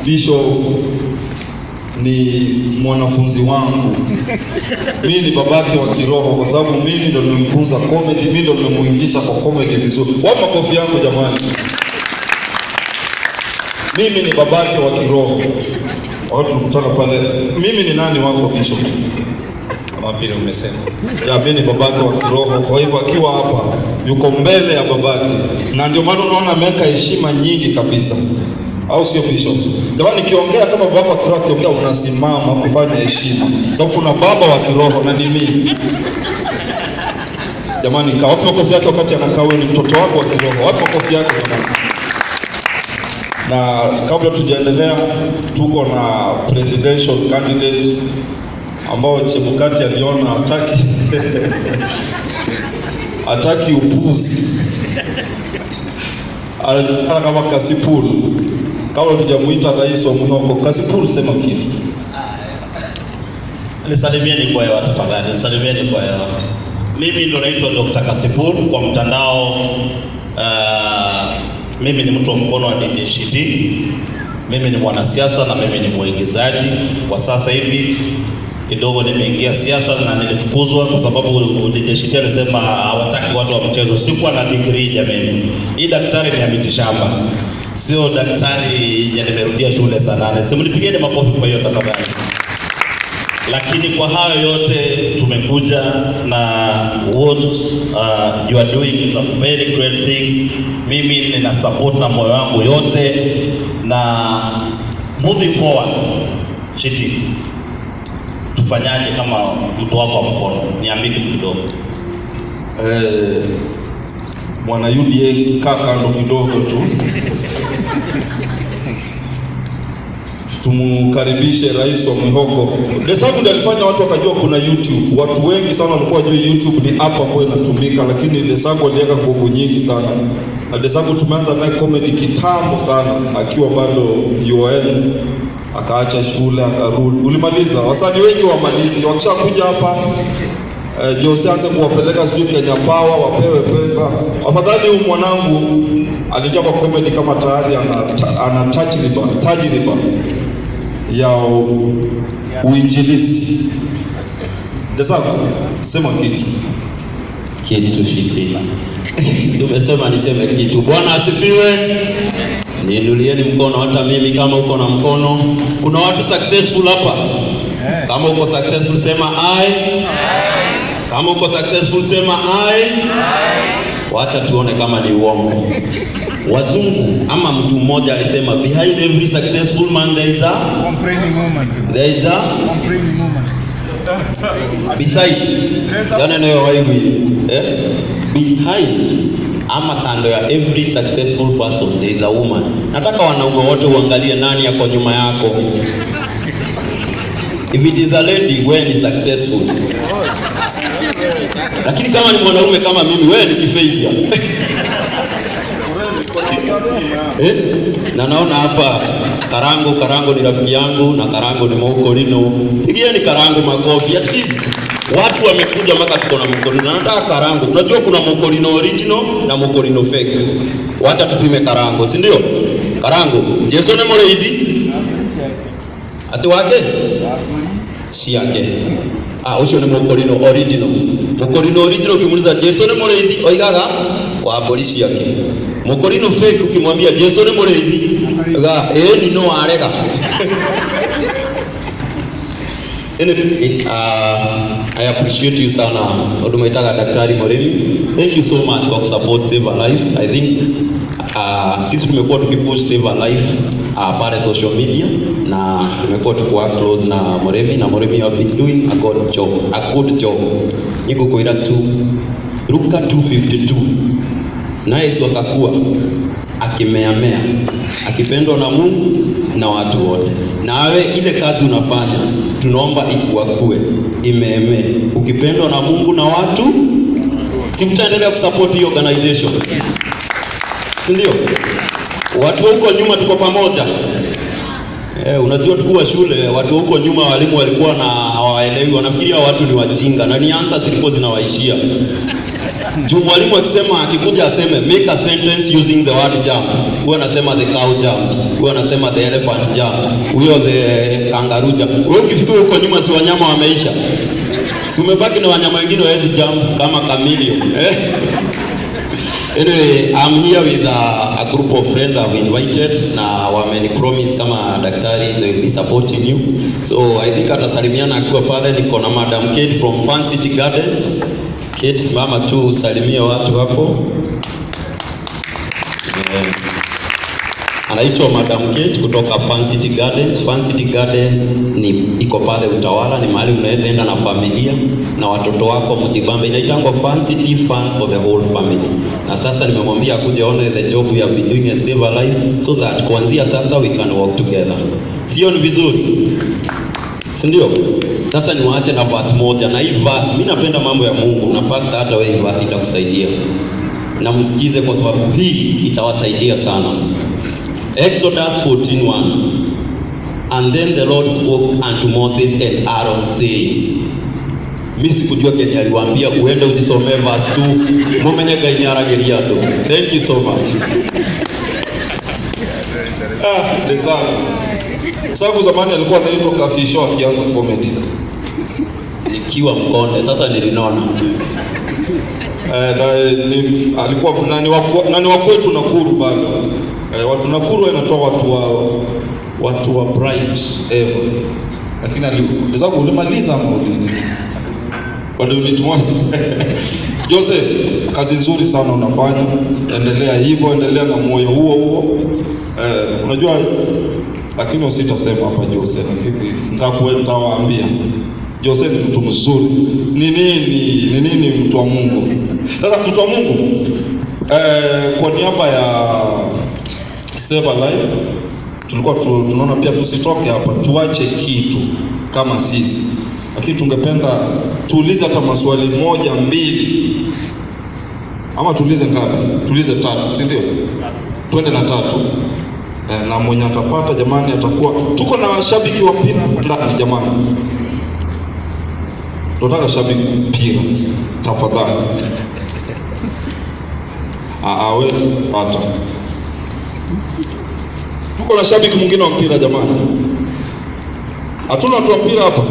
Bishop ni mwanafunzi wangu. Mimi ni babake wa kiroho kwa sababu mimi ndo nimemfunza comedy, mimi ndo nimemuingisha kwa comedy vizuri. Wapi makofi yangu jamani? Mimi ni babake wa kiroho. Watu tunakutana pale. Mimi ni nani wako Bishop? Kama vile umesema. Ya mimi ni babake wa kiroho. Kwa hivyo akiwa hapa yuko mbele ya babake. Na ndio maana unaona ameweka heshima nyingi kabisa. Au sio Bishop? Jamani nikiongea kama baba wa kiroho akiongea unasimama kufanya heshima. Sababu kuna baba wa kiroho na ni mimi. Jamani kwa wapi makofi yake wakati anakaa wewe ni mtoto wako wa kiroho. Wapi makofi yake jamani? Na kabla tujaendelea tuko na presidential candidate ambao Chebukati aliona hataki upuzi. Anataka kama Kasipul. Kabla tujamuita rais wa Muhoko, Kasipul sema kitu. Nisalimieni kwa hewa tafadhali, nisalimieni kwa hewa. Mimi ndo naitwa Dr. Kasipul kwa mtandao. Mimi ni mtu wa mkono wa Shiti. Mimi ni mwanasiasa na mimi ni mwigizaji. Kwa sasa hivi kidogo nimeingia siasa na nilifukuzwa kwa sababu Shiti alisema hawataki watu wa mchezo. Sikuwa na degree jamani. Hii daktari ni ya mitishamba. Sio daktari ya nimerudia shule sana. Simnipigeni makofi kwa hiyo tafadhali. Lakini kwa hayo yote tumekuja na what you are doing is a very great thing. Mimi nina support na moyo wangu yote na moving forward. Shiti, tufanyaje kama mtu wako wa mkono? Niambie kitu kidogo. Mwana UDA kaka ndo kidogo tu. Tumukaribishe rais wa Muhoko. Desagu ndiye alifanya watu wakajua kuna YouTube. Watu wengi sana walikuwa wajua YouTube ni app ambayo inatumika, lakini Desagu aliweka nguvu nyingi sana. Na Desagu tumeanza naye comedy kitambo sana akiwa bado UN, akaacha shule akarudi. Ulimaliza, wasanii wengi wamalizi. Wakishakuja hapa Jose anze kuwapeleka sijui Kenya Power wapewe pesa. Afadhali huyu mwanangu alijua kwa comedy kama tayari ana tajriba ya uinjilisti. Desagu, sema kitu Shiti. Tumesema niseme kitu. Bwana asifiwe. Niinulieni mkono hata mimi kama uko na mkono. Kuna watu successful hapa. Kama uko successful sema I. Kama uko successful sema I. Wacha tuone kama ni uongo. Wazungu ama mtu mmoja alisema behind every successful man there is a complaining woman. There is a complaining woman. Beside. Yana nayo hivi. Behind ama kando ya every successful person there is a woman. Nataka wanaume wote uangalie nani yako nyuma yako. If it is a lady, wewe ni successful. Lakini kama ni mwanaume kama mimi, wewe ni kifailure. Na naona hapa Karango ni rafiki yangu na Karango ni Mokorino. Pigieni Karango makofi. At least watu wamekuja mpaka tuko na Mokorino. Nataka Karango. Unajua kuna Mokorino original na Mokorino fake. Wacha tupime Karango, si ndio? Karango, Yesu ni Mureithi. Ati wake? Si yake. Ucio ni Mokorino original. Mokorino original ukimuuliza Yesu ni Mureithi, oigaga kwa polisi yake. Mokorino fake ukimwambia Yesu ni Mureithi, ni no arega. I appreciate you sana. Odumaitaka Daktari Moremi. Thank you so much for support Save a Life. I think sisi tumekuwa tukipush Save a Life pale social media na tumekuwa tukiwa close na Moremi na Moremi have been doing a good job. Niko kuira tu Luka 2:52. Naye wakakuwa akimeamea akipendwa na Mungu na watu wote. Nawe ile kazi unafanya tunaomba ikuakue imeemee ukipendwa na Mungu na watu, si mtaendelea kusupport hiyo organization, si ndio? Watu huko nyuma tuko pamoja. Unajua tukua shule watu huko nyuma walimu walikuwa na hawaelewi, wanafikiria watu ni wajinga na ni answers zilikuwa zinawaishia. Juu mwalimu akisema akikuja aseme make a sentence using the word jumped. Huyo anasema the cow jumped. Huyo anasema the elephant jumped. Huyo the kangaroo jumped. Wewe ukifikiri huko nyuma si wanyama wameisha. Si umebaki na wanyama wengine wawezi jump kama chameleon. Anyway, I'm here with a group of friends I've invited na wameni promise kama daktari they will be supporting you. So I think atasalimiana akiwa pale. Niko na Madam Kate from Fun City Gardens. Kate, simama tu usalimie watu hapo. Anaitwa Madam Kate kutoka Fun City Gardens. Fun City Garden ni iko pale Utawala, ni mahali unaweza enda na familia na watoto wako mjibambe. Inaitangwa Fun City, fun for the whole family. Na sasa nimemwambia akuje aone the job we have been doing at Save a Life so that kuanzia sasa we can work together. Sio ni vizuri? Si ndio? Sasa niwaache na verse moja, na hii verse mimi napenda mambo ya Mungu na pastor hata wewe verse itakusaidia. Na msikize kwa sababu hii itawasaidia sana. Exodus 14:1. And then the Lord spoke unto Moses and Aaron saying. Mimi sikujua Kenya aliwaambia uende usome verse 2. Mumenyeka inyarageria tu. Thank you so much. Desagu zamani alikuwa anaitwa Kafisho akianza comedy. Ikiwa mkonde sasa nilinona. Alikuwa nani wa kwetu Nakuru bado. Watu Nakuru wanatoa watu wa bright ever. Lakini Desagu ulimaliza ama ulini? Bado ulitumwa. Jose, kazi nzuri sana unafanya. Endelea hivyo, endelea na moyo huo. Unajua lakini usitasema hapa Jose, lakini nitawaambia Jose ni mtu mzuri. Ni nini mtu wa Mungu? Sasa mtu wa Mungu kwa niaba ya Save a Life tulikuwa tunaona pia tusitoke hapa, tuache kitu kama sisi. Lakini tungependa tuulize hata maswali 1, 2 ama tuulize ngapi? Tuulize 3, si ndio? Twende na 3. Na mwenye atapata jamani atakuwa tuko na washabiki wa mpira ndani jamani. Tunataka shabiki mpira tafadhali. Wewe pata. Tuko na shabiki mwingine wa mpira jamani. Hatuna watu wa mpira hapa.